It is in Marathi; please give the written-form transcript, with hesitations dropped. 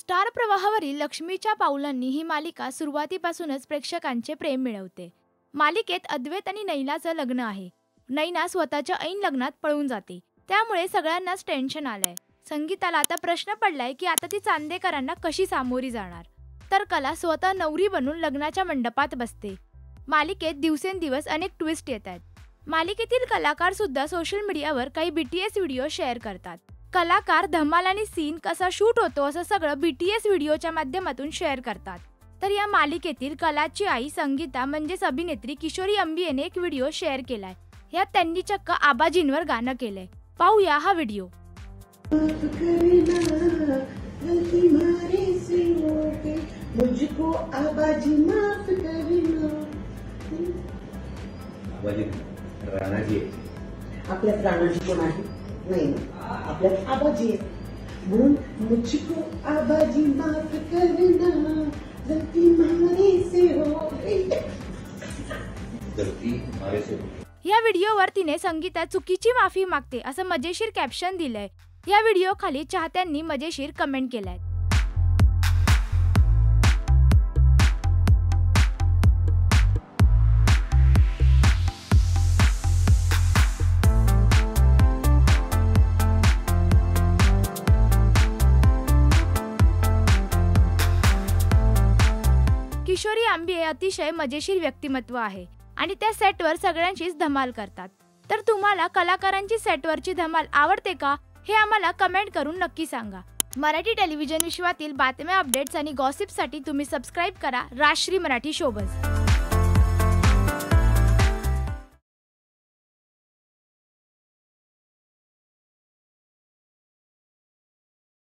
स्टार प्रवाहावरील लक्ष्मीच्या पावलांनी ही मालिका सुरुवातीपासूनच प्रेक्षकांचे प्रेम मिळवते। मालिकेत अद्वैत आणि नैनाचं लग्न आहे। नैना स्वतःच्या ऐन लग्नात पळून जाते, त्यामुळे सगळ्यांनाच टेन्शन आलंय। संगीताला आता प्रश्न पडलाय की आता ती चांदेकरांना कशी सामोरी जाणार। तर कला स्वतः नवरी बनून लग्नाच्या मंडपात बसते। मालिकेत दिवसेंदिवस अनेक ट्विस्ट येत आहेत। मालिकेतील कलाकार सुद्धा सोशल मीडियावर काही BTS व्हिडिओ शेअर करतात। कलाकार धमाल आणि सीन कसा शूट होतो असं सगळं BTS व्हिडिओच्या माध्यमातून शेअर करतात। तर या मालिकेतील कलाची आई संगीता म्हणजेच अभिनेत्री किशोरी अंबियाने एक व्हिडिओ शेअर केलाय। यात त्यांनी चक्क आबाजींवर गाणं केलंय। पाहूया हा व्हिडिओ। मुझको आबाजी माफ करना। आबाजी राणाजी आपल्या राणाजी कोण आहे? नाही, आपल्या आबाजी आहे म्हणून मुझको आबाजी माफ करना, गलती हमारे से हो गई, गलती हमारे से हो। या व्हिडिओवर तिने संगीता चुकीची माफी मागते असं मजेशीर कॅप्शन दिलंय। या व्हिडिओ खाली चाहत्यांनी मजेशीर कमेंट केलाय। किशोरी आंबिये अतिशय मजेशीर व्यक्तिमत्व आहे आणि त्या सेटवर सगळ्यांचीच धमाल करतात। तर तुम्हाला कलाकारांची सेटवरची धमाल आवडते का हे आम्हाला कमेंट करून नक्की सांगा। मराठी टेलिव्हिजन विश्वातील बातम्या, अपडेट्स आणि गॉसिपसाठी तुम्ही सबस्क्राइब करा राजश्री मराठी शोबज।